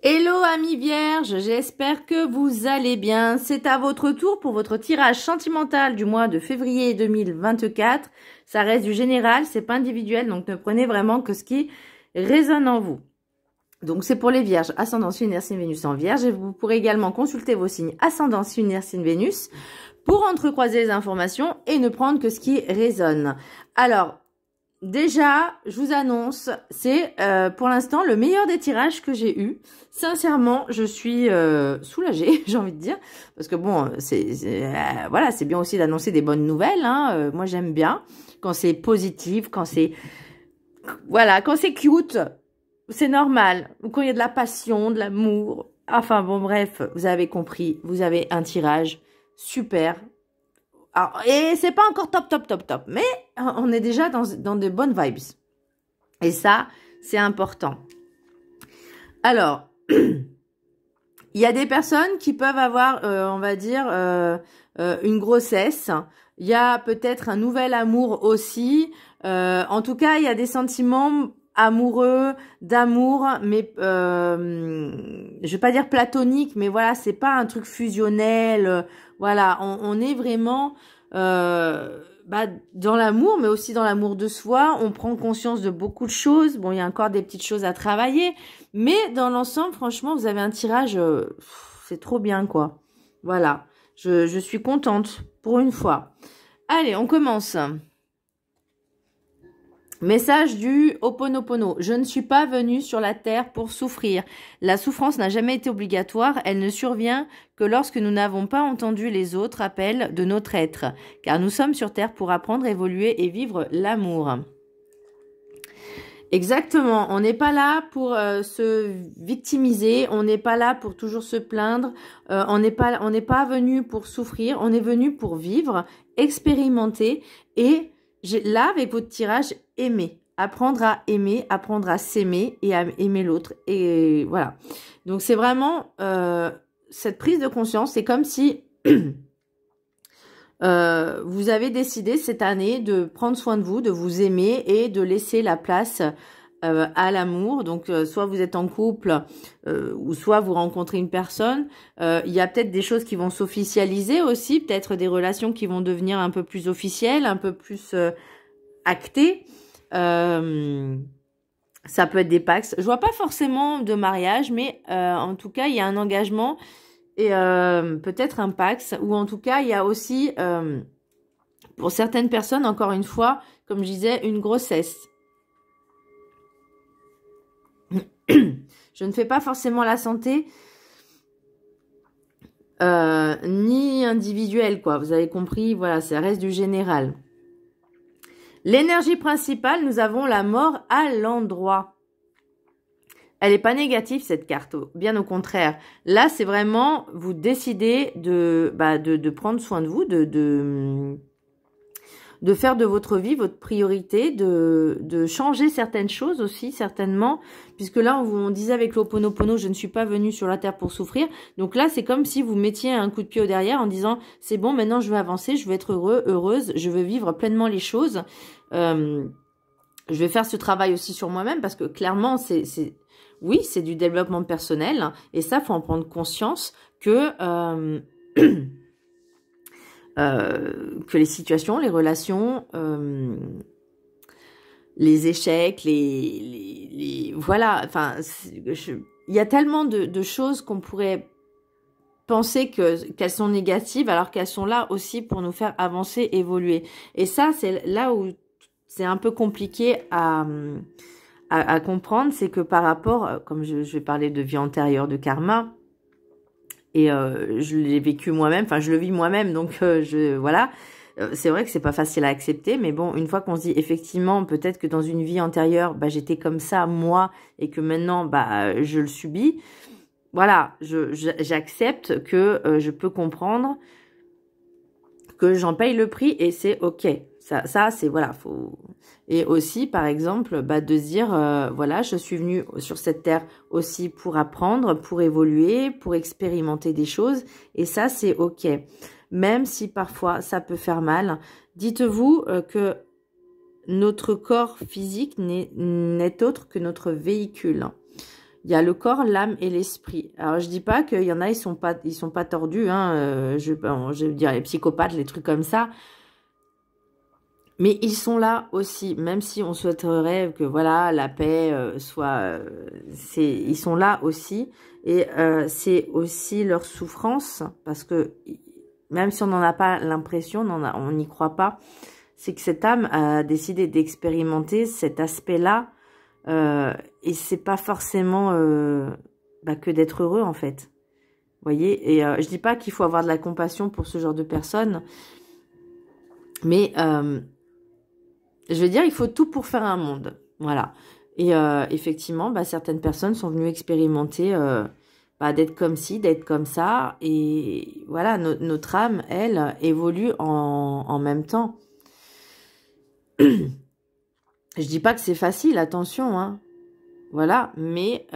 Hello amis vierges, j'espère que vous allez bien. C'est à votre tour pour votre tirage sentimental du mois de février 2024. Ça reste du général, c'est pas individuel, donc ne prenez vraiment que ce qui résonne en vous. Donc c'est pour les vierges, ascendant lunaire signe Vénus en vierge. Et vous pourrez également consulter vos signes ascendant lunaire signe Vénus pour entrecroiser les informations et ne prendre que ce qui résonne. Alors, déjà, je vous annonce, c'est pour l'instant le meilleur des tirages que j'ai eu. Sincèrement, je suis soulagée, j'ai envie de dire, parce que bon, voilà, c'est bien aussi d'annoncer des bonnes nouvelles. Hein. Moi, j'aime bien quand c'est positif, quand c'est voilà, quand c'est cute, c'est normal. Ou quand il y a de la passion, de l'amour. Enfin bon, bref, vous avez compris. Vous avez un tirage super. Alors, et c'est pas encore top, mais on est déjà dans de bonnes vibes. Et ça, c'est important. Alors, il y a des personnes qui peuvent avoir, on va dire, une grossesse. Il y a peut-être un nouvel amour aussi. En tout cas, il y a des sentiments amoureux, d'amour, mais je vais pas dire platonique, mais voilà, c'est pas un truc fusionnel. Voilà, on est vraiment dans l'amour, mais aussi dans l'amour de soi. On prend conscience de beaucoup de choses. Bon, il y a encore des petites choses à travailler, mais dans l'ensemble, franchement, vous avez un tirage, c'est trop bien, quoi. Voilà, je suis contente pour une fois. Allez, on commence. Message du Ho'oponopono. Je ne suis pas venue sur la terre pour souffrir. La souffrance n'a jamais été obligatoire. Elle ne survient que lorsque nous n'avons pas entendu les autres appels de notre être. Car nous sommes sur terre pour apprendre, évoluer et vivre l'amour. Exactement. On n'est pas là pour se victimiser. On n'est pas là pour toujours se plaindre. On n'est pas venu pour souffrir. On est venu pour vivre, expérimenter et là, avec votre tirage, aimer. Apprendre à s'aimer et à aimer l'autre. Et voilà. Donc, c'est vraiment cette prise de conscience. C'est comme si vous avez décidé cette année de prendre soin de vous, de vous aimer et de laisser la place à l'amour. Donc, soit vous êtes en couple ou soit vous rencontrez une personne. Il y a peut-être des choses qui vont s'officialiser aussi, peut-être des relations qui vont devenir un peu plus officielles, un peu plus actées. Ça peut être des pax. Je vois pas forcément de mariage, mais en tout cas, il y a un engagement et peut-être un pax. Ou en tout cas, il y a aussi, pour certaines personnes, encore une fois, comme je disais, une grossesse. Je ne fais pas forcément la santé ni individuelle, quoi. Vous avez compris, voilà, ça reste du général. L'énergie principale, nous avons la mort à l'endroit. Elle n'est pas négative, cette carte, bien au contraire. Là, c'est vraiment, vous décidez de prendre soin de vous, de faire de votre vie votre priorité, de changer certaines choses aussi, certainement. Puisque là, on disait avec l'Ho'oponopono, je ne suis pas venue sur la terre pour souffrir. Donc là, c'est comme si vous mettiez un coup de pied au derrière en disant, c'est bon, maintenant je veux avancer, je veux être heureuse, je veux vivre pleinement les choses. Je vais faire ce travail aussi sur moi-même parce que clairement, oui, c'est du développement personnel. Et ça, faut en prendre conscience que... que les situations, les relations, les échecs, voilà, enfin, il y a tellement de choses qu'on pourrait penser qu'elles sont négatives alors qu'elles sont là aussi pour nous faire avancer, évoluer. Et ça, c'est là où c'est un peu compliqué à comprendre, c'est que par rapport, comme je vais parler de vie antérieure, de karma, et je l'ai vécu moi-même, enfin je le vis moi-même, donc voilà. C'est vrai que c'est pas facile à accepter, mais bon, une fois qu'on se dit effectivement, peut-être que dans une vie antérieure, j'étais comme ça moi, et que maintenant, je le subis. Voilà, j'accepte que je peux comprendre que j'en paye le prix et c'est ok. Ça c'est voilà, faut. Et aussi, par exemple, de se dire, voilà, je suis venue sur cette terre aussi pour apprendre, pour évoluer, pour expérimenter des choses. Et ça, c'est ok. Même si parfois, ça peut faire mal. Dites-vous que notre corps physique n'est autre que notre véhicule. Il y a le corps, l'âme et l'esprit. Alors, je dis pas qu'il y en a, ils sont pas tordus, hein, je veux dire les psychopathes, les trucs comme ça. Mais ils sont là aussi, même si on souhaiterait que voilà la paix soit, ils sont là aussi, et c'est aussi leur souffrance, parce que même si on n'en a pas l'impression, on n'y croit pas, c'est que cette âme a décidé d'expérimenter cet aspect-là, et c'est pas forcément que d'être heureux en fait. Vous voyez, et je dis pas qu'il faut avoir de la compassion pour ce genre de personnes, mais je veux dire, il faut tout pour faire un monde. Voilà. Et effectivement, certaines personnes sont venues expérimenter d'être comme ci, d'être comme ça. Et voilà, notre âme, elle, évolue en même temps. Je dis pas que c'est facile, attention. Hein. Voilà, mais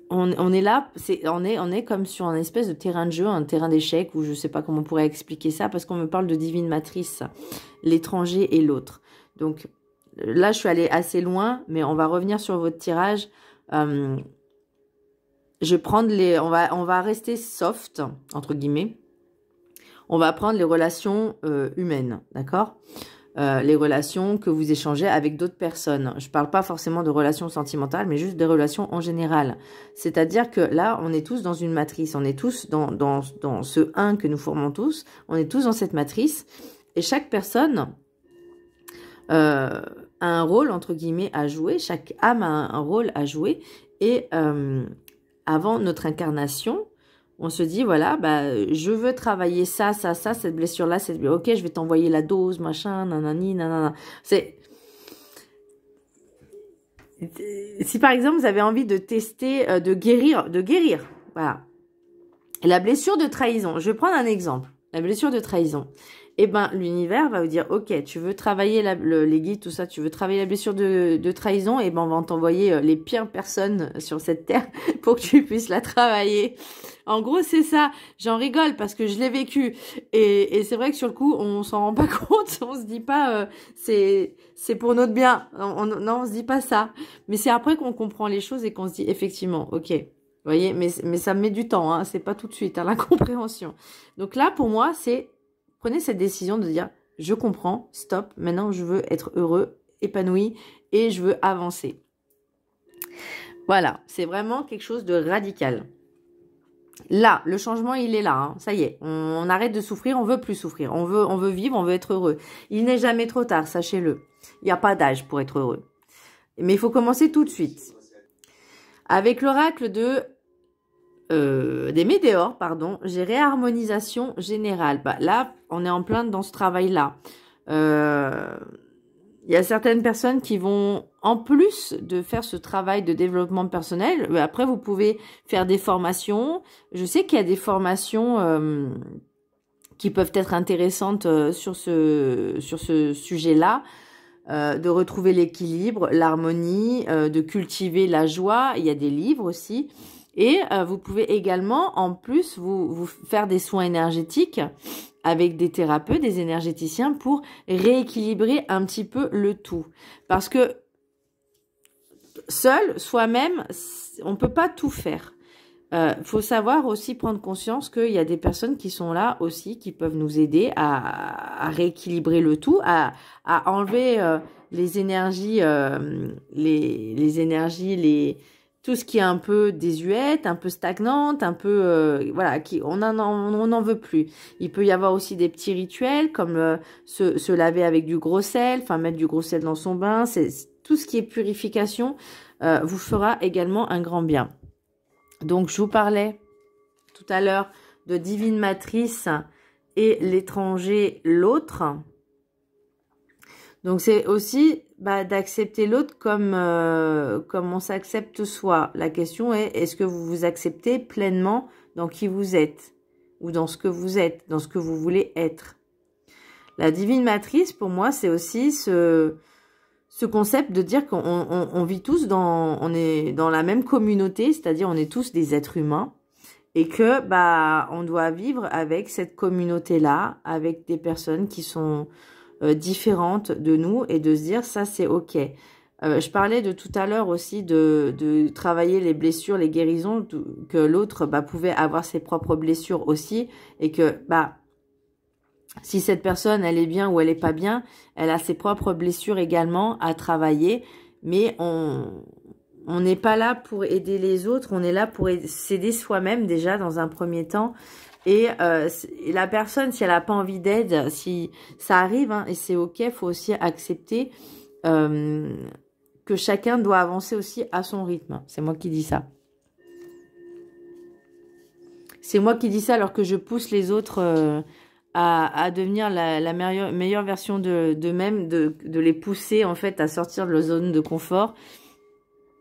on est là, on est comme sur un espèce de terrain de jeu, un terrain d'échecs, ou je sais pas comment on pourrait expliquer ça, parce qu'on me parle de divine matrice, l'étranger et l'autre. Donc là, je suis allée assez loin, mais on va revenir sur votre tirage. Je vais prendre on va rester soft, entre guillemets. On va prendre les relations humaines, d'accord ? Les relations que vous échangez avec d'autres personnes. Je ne parle pas forcément de relations sentimentales, mais juste des relations en général. C'est-à-dire que là, on est tous dans une matrice. On est tous dans ce un que nous formons tous. On est tous dans cette matrice. Et chaque personne a un rôle, entre guillemets, à jouer. Chaque âme a un rôle à jouer. Et avant notre incarnation, on se dit, voilà, je veux travailler ça, cette blessure-là, ok, je vais t'envoyer la dose, machin, nanani, nanana. Si par exemple, vous avez envie de tester, de guérir, voilà. La blessure de trahison, je vais prendre un exemple. La blessure de trahison. Eh l'univers va vous dire, ok, tu veux travailler les guides, tout ça, tu veux travailler la blessure de trahison, on va t'envoyer les pires personnes sur cette terre pour que tu puisses la travailler. En gros, c'est ça. J'en rigole parce que je l'ai vécu. Et c'est vrai que sur le coup, on s'en rend pas compte. On se dit pas, c'est pour notre bien. Non, on se dit pas ça. Mais c'est après qu'on comprend les choses et qu'on se dit, effectivement, ok. Vous voyez, mais ça met du temps, hein. C'est pas tout de suite, hein, la compréhension. Donc là, pour moi, prenez cette décision de dire, je comprends, stop, maintenant je veux être heureux, épanoui et je veux avancer. Voilà, c'est vraiment quelque chose de radical. Là, le changement, il est là, hein. Ça y est, on arrête de souffrir, on veut plus souffrir, on veut vivre, on veut être heureux. Il n'est jamais trop tard, sachez-le. Il n'y a pas d'âge pour être heureux. Mais il faut commencer tout de suite. Avec l'oracle des météores, pardon, j'ai réharmonisation générale. Là, on est en plein dans ce travail-là. Il y a certaines personnes qui vont, en plus de faire ce travail de développement personnel, après vous pouvez faire des formations. Je sais qu'il y a des formations qui peuvent être intéressantes sur ce sujet-là, de retrouver l'équilibre, l'harmonie, de cultiver la joie. Il y a des livres aussi. Et vous pouvez également, en plus, vous faire des soins énergétiques avec des thérapeutes, des énergéticiens pour rééquilibrer un petit peu le tout. Parce que seul, soi-même, on peut pas tout faire. Faut savoir aussi prendre conscience qu'il y a des personnes qui sont là aussi, qui peuvent nous aider à rééquilibrer le tout, à enlever les énergies, tout ce qui est un peu désuète, un peu stagnante, un peu voilà, on n'en veut plus. Il peut y avoir aussi des petits rituels comme se laver avec du gros sel, enfin mettre du gros sel dans son bain. C'est tout ce qui est purification vous fera également un grand bien. Donc je vous parlais tout à l'heure de divine matrice et l'étranger, l'autre. Donc c'est aussi d'accepter l'autre comme on s'accepte soi. La question est, est-ce que vous vous acceptez pleinement dans qui vous êtes ou dans ce que vous êtes, dans ce que vous voulez être. La divine matrice, pour moi, c'est aussi ce concept de dire qu'on vit tous on est dans la même communauté, c'est-à-dire on est tous des êtres humains et que on doit vivre avec cette communauté-là, avec des personnes qui sont différentes de nous et de se dire ça c'est ok. Je parlais de tout à l'heure aussi de travailler les blessures, les guérisons, que l'autre pouvait avoir ses propres blessures aussi, et que si cette personne elle est bien ou elle est pas bien, elle a ses propres blessures également à travailler, mais on n'est pas là pour aider les autres, on est là pour s'aider soi-même déjà dans un premier temps. Et la personne, si elle n'a pas envie d'aide, si ça arrive, hein, et c'est ok, il faut aussi accepter que chacun doit avancer aussi à son rythme. C'est moi qui dis ça. C'est moi qui dis ça alors que je pousse les autres à devenir la meilleure version d'eux-mêmes, de les pousser en fait à sortir de leur zone de confort,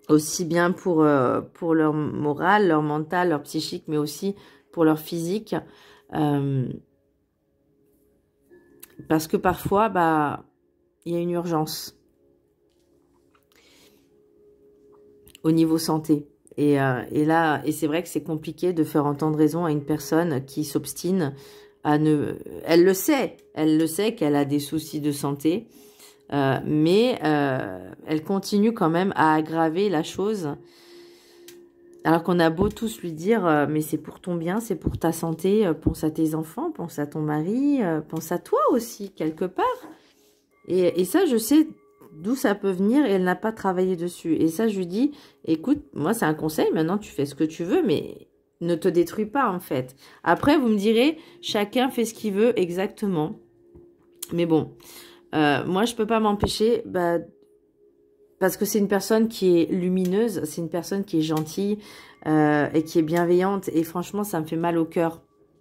aussi bien pour leur morale, leur mental, leur psychique, mais aussi pour leur physique. Parce que parfois, il y a une urgence au niveau santé. Et là, c'est vrai que c'est compliqué de faire entendre raison à une personne qui s'obstine à ne... Elle le sait qu'elle a des soucis de santé, mais elle continue quand même à aggraver la chose. Alors qu'on a beau tous lui dire, mais c'est pour ton bien, c'est pour ta santé, pense à tes enfants, pense à ton mari, pense à toi aussi, quelque part. Et ça, je sais d'où ça peut venir et elle n'a pas travaillé dessus. Et ça, je lui dis, écoute, moi, c'est un conseil, maintenant, tu fais ce que tu veux, mais ne te détruis pas, en fait. Après, vous me direz, chacun fait ce qu'il veut exactement. Mais bon, moi, je peux pas m'empêcher, parce que c'est une personne qui est lumineuse, c'est une personne qui est gentille et qui est bienveillante. Et franchement, ça me fait mal au cœur.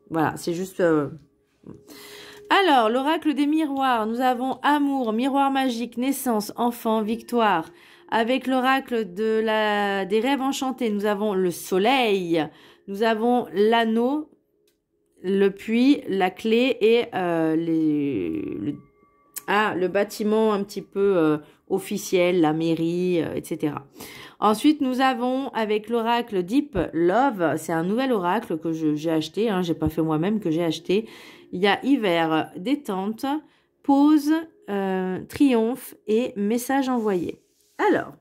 Voilà, c'est juste... Alors, l'oracle des miroirs, nous avons amour, miroir magique, naissance, enfant, victoire. Avec l'oracle des rêves enchantés, nous avons le soleil, nous avons l'anneau, le puits, la clé et le bâtiment un petit peu officiel, la mairie, etc. Ensuite, nous avons avec l'oracle Deep Love, c'est un nouvel oracle que j'ai acheté, hein, j'ai pas fait moi-même, que j'ai acheté. Il y a hiver, détente, pause, triomphe et message envoyé. Alors,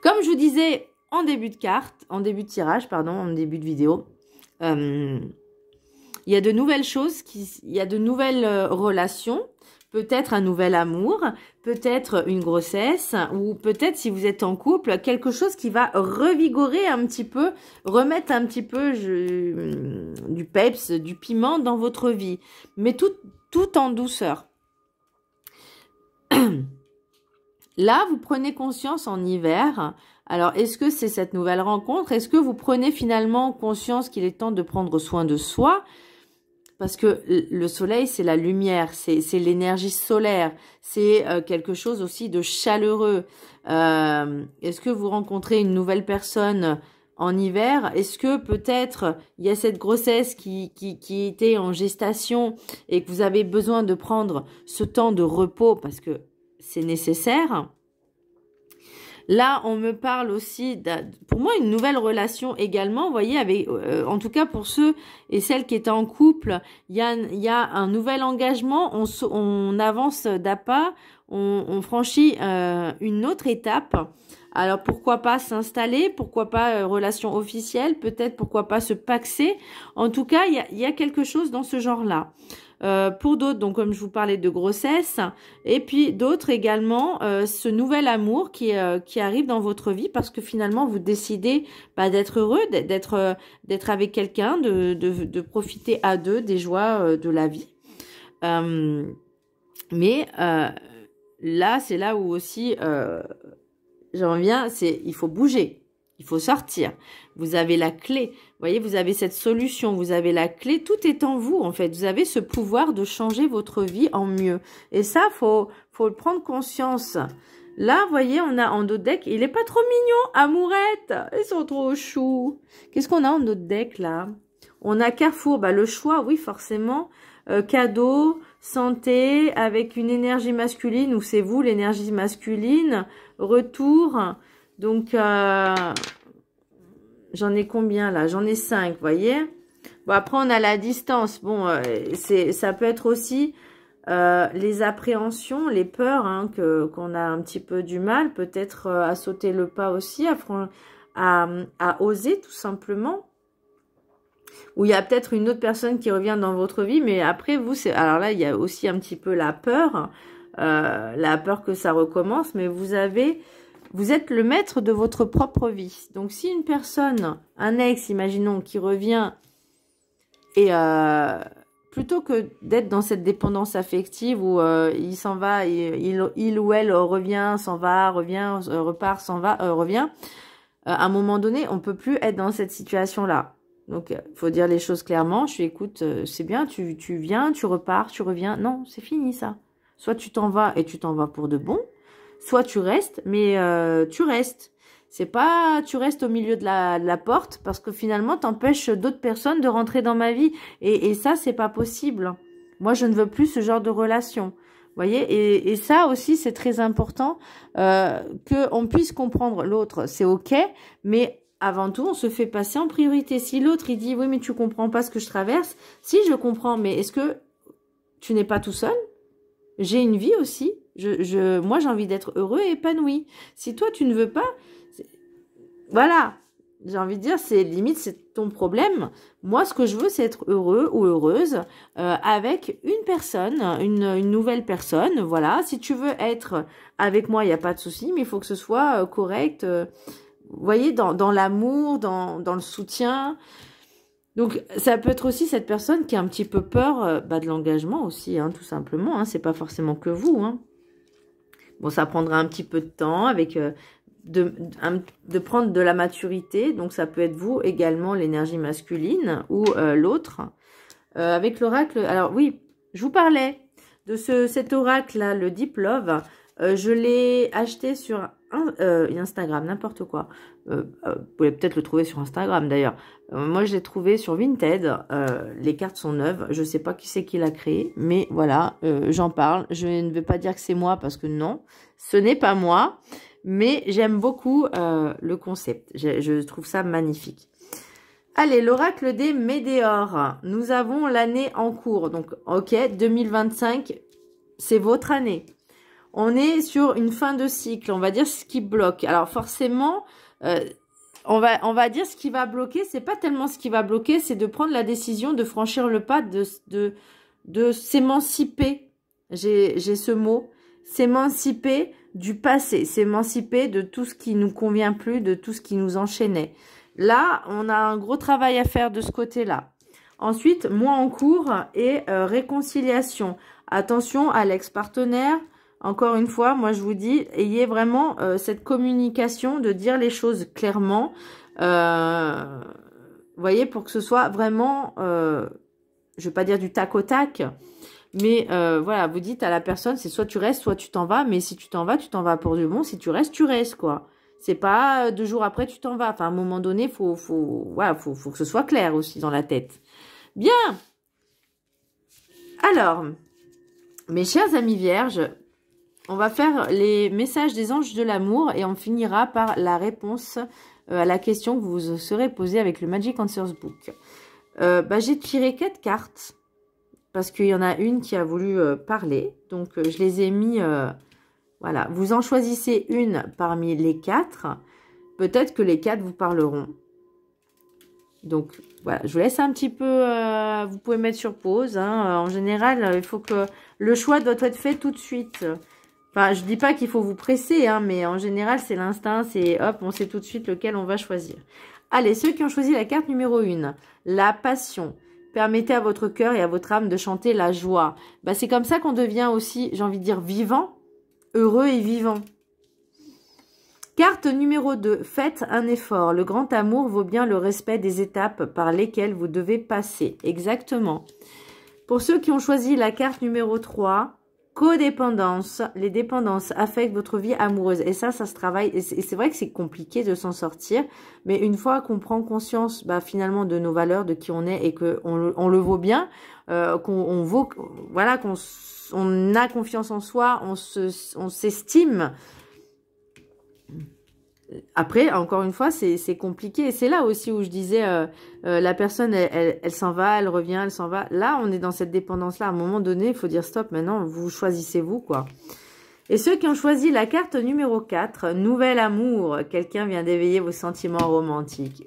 comme je vous disais en début de tirage, en début de vidéo, il y a de nouvelles choses, il y a de nouvelles relations, peut-être un nouvel amour, peut-être une grossesse, ou peut-être si vous êtes en couple, quelque chose qui va revigorer un petit peu, remettre un petit peu du peps, du piment dans votre vie, mais tout en douceur. Là, vous prenez conscience en hiver. Alors, est-ce que c'est cette nouvelle rencontre? Est-ce que vous prenez finalement conscience qu'il est temps de prendre soin de soi? Parce que le soleil, c'est la lumière, c'est l'énergie solaire, c'est quelque chose aussi de chaleureux. Est-ce que vous rencontrez une nouvelle personne en hiver? Est-ce que peut-être il y a cette grossesse qui était en gestation et que vous avez besoin de prendre ce temps de repos parce que c'est nécessaire? Là, on me parle aussi, pour moi, une nouvelle relation également. Vous voyez, avec, en tout cas pour ceux et celles qui étaient en couple, il y a un nouvel engagement. On avance d'appât, on franchit une autre étape. Alors, pourquoi pas s'installer? Pourquoi pas relation officielle? Peut-être pourquoi pas se paxer? En tout cas, il y a quelque chose dans ce genre-là. Pour d'autres, donc comme je vous parlais de grossesse, et puis d'autres également, ce nouvel amour qui arrive dans votre vie parce que finalement vous décidez d'être heureux, d'être avec quelqu'un, de profiter à deux des joies de la vie. Mais là, c'est là où aussi j'en viens, il faut bouger. Il faut sortir. Vous avez la clé. Vous voyez, vous avez cette solution. Vous avez la clé. Tout est en vous, en fait. Vous avez ce pouvoir de changer votre vie en mieux. Et ça, faut le prendre conscience. Là, vous voyez, on a en dos de deck. Il est pas trop mignon. Amourette. Ils sont trop choux. Qu'est-ce qu'on a en dos de deck, là? On a Carrefour. Le choix, oui, forcément. Cadeau, santé, avec une énergie masculine. Ou c'est vous, l'énergie masculine. Retour. Donc, j'en ai combien là? J'en ai 5, vous voyez? Bon, après, on a la distance. Bon, ça peut être aussi les appréhensions, les peurs, hein, qu'on a un petit peu du mal, peut-être à sauter le pas aussi, à oser tout simplement. Ou il y a peut-être une autre personne qui revient dans votre vie, mais après vous, alors là, il y a aussi un petit peu la peur que ça recommence, mais vous êtes le maître de votre propre vie. Donc si une personne, un ex, imaginons, qui revient et plutôt que d'être dans cette dépendance affective où il s'en va, il ou elle revient, s'en va, revient, repart, s'en va, revient, à un moment donné, on peut plus être dans cette situation-là. Donc, il faut dire les choses clairement. Écoute, c'est bien, tu viens, tu repars, tu reviens. Non, c'est fini ça. Soit tu t'en vas et tu t'en vas pour de bon, soit tu restes, mais tu restes. C'est pas tu restes au milieu de la porte parce que finalement, t'empêches d'autres personnes de rentrer dans ma vie. Et ça, c'est pas possible. Moi, je ne veux plus ce genre de relation. Vous voyez, et ça aussi, c'est très important qu'on puisse comprendre l'autre. C'est OK, mais avant tout, on se fait passer en priorité. Si l'autre, il dit, oui, mais tu comprends pas ce que je traverse. Si, je comprends, mais est-ce que tu n'es pas tout seul? J'ai une vie aussi. Moi, j'ai envie d'être heureux et épanoui. Si toi, tu ne veux pas, voilà. J'ai envie de dire, c'est limite, c'est ton problème. Moi, ce que je veux, c'est être heureux ou heureuse avec une personne, une nouvelle personne. Voilà. Si tu veux être avec moi, il n'y a pas de souci, mais il faut que ce soit correct. Vous voyez, dans l'amour, dans le soutien. Donc, ça peut être aussi cette personne qui a un petit peu peur de l'engagement aussi, hein, tout simplement. Hein, c'est pas forcément que vous. Hein. Bon, ça prendra un petit peu de temps avec de prendre de la maturité. Donc, ça peut être vous également, l'énergie masculine ou l'autre. Avec l'oracle, alors oui, je vous parlais de cet oracle-là, le Deep Love. Je l'ai acheté sur Instagram, n'importe quoi. Vous pouvez peut-être le trouver sur Instagram d'ailleurs. Moi, je l'ai trouvé sur Vinted. Les cartes sont neuves. Je ne sais pas qui c'est qui l'a créé, mais voilà, j'en parle. Je ne vais pas dire que c'est moi parce que non, ce n'est pas moi. Mais j'aime beaucoup le concept. Je trouve ça magnifique. Allez, l'oracle des météores. Nous avons l'année en cours. Donc, ok, 2025, c'est votre année. On est sur une fin de cycle, on va dire ce qui bloque. Alors forcément, on va dire ce qui va bloquer, c'est pas tellement ce qui va bloquer, c'est de prendre la décision de franchir le pas, de s'émanciper. J'ai ce mot, s'émanciper du passé, s'émanciper de tout ce qui nous convient plus, de tout ce qui nous enchaînait. Là, on a un gros travail à faire de ce côté-là. Ensuite, mois en cours et réconciliation. Attention à l'ex-partenaire. Encore une fois, moi je vous dis, ayez vraiment cette communication de dire les choses clairement. Vous voyez, pour que ce soit vraiment, je vais pas dire du tac au tac, mais voilà, vous dites à la personne, c'est soit tu restes, soit tu t'en vas, mais si tu t'en vas pour du bon, si tu restes, quoi. C'est pas 2 jours après, tu t'en vas. Enfin, à un moment donné, faut que ce soit clair aussi dans la tête. Bien. Alors, mes chers amis vierges, on va faire les messages des anges de l'amour et on finira par la réponse à la question que vous vous serez posée avec le Magic Answers Book. J'ai tiré 4 cartes parce qu'il y en a une qui a voulu parler. Donc, je les ai mis... voilà, vous en choisissez une parmi les 4. Peut-être que les 4 vous parleront. Donc, voilà, je vous laisse un petit peu... vous pouvez mettre sur pause. Hein. En général, il faut que... Le choix doit être fait tout de suite. Enfin, je dis pas qu'il faut vous presser, hein, mais en général, c'est l'instinct. C'est hop, on sait tout de suite lequel on va choisir. Allez, ceux qui ont choisi la carte numéro 1, la passion. Permettez à votre cœur et à votre âme de chanter la joie. C'est comme ça qu'on devient aussi, j'ai envie de dire, vivant. Heureux et vivant. Carte numéro 2. Faites un effort. Le grand amour vaut bien le respect des étapes par lesquelles vous devez passer. Exactement. Pour ceux qui ont choisi la carte numéro 3, codépendance. Les dépendances affectent votre vie amoureuse. Et ça se travaille. Et c'est vrai que c'est compliqué de s'en sortir. Mais une fois qu'on prend conscience finalement de nos valeurs, de qui on est et qu'on le vaut bien, qu'on vaut, voilà, on a confiance en soi, on s'estime. Après, encore une fois, c'est compliqué. Et c'est là aussi où je disais, la personne, elle s'en va, elle revient, elle s'en va. Là, on est dans cette dépendance-là. À un moment donné, il faut dire stop. Maintenant, vous choisissez vous, quoi. Et ceux qui ont choisi la carte numéro 4, nouvel amour. Quelqu'un vient d'éveiller vos sentiments romantiques.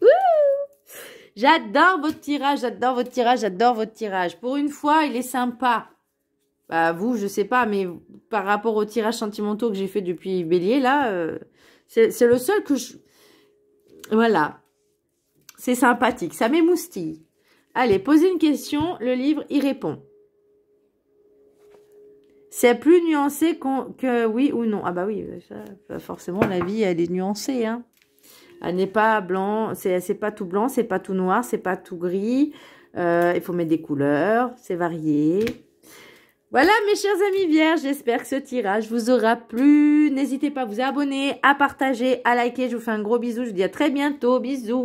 J'adore votre tirage, j'adore votre tirage, j'adore votre tirage. Pour une fois, il est sympa. Bah, vous, je sais pas, mais par rapport aux tirages sentimentaux que j'ai fait depuis Bélier, là, c'est le seul que je... Voilà. C'est sympathique, ça m'émoustille. Allez, posez une question, le livre y répond. C'est plus nuancé que oui ou non. Ah bah oui, ça, forcément, la vie, elle est nuancée, hein. Elle n'est pas blanc, c'est pas tout blanc, c'est pas tout noir, c'est pas tout gris. Il faut mettre des couleurs, c'est varié. Voilà mes chers amis vierges, j'espère que ce tirage vous aura plu. N'hésitez pas à vous abonner, à partager, à liker. Je vous fais un gros bisou, je vous dis à très bientôt, bisous.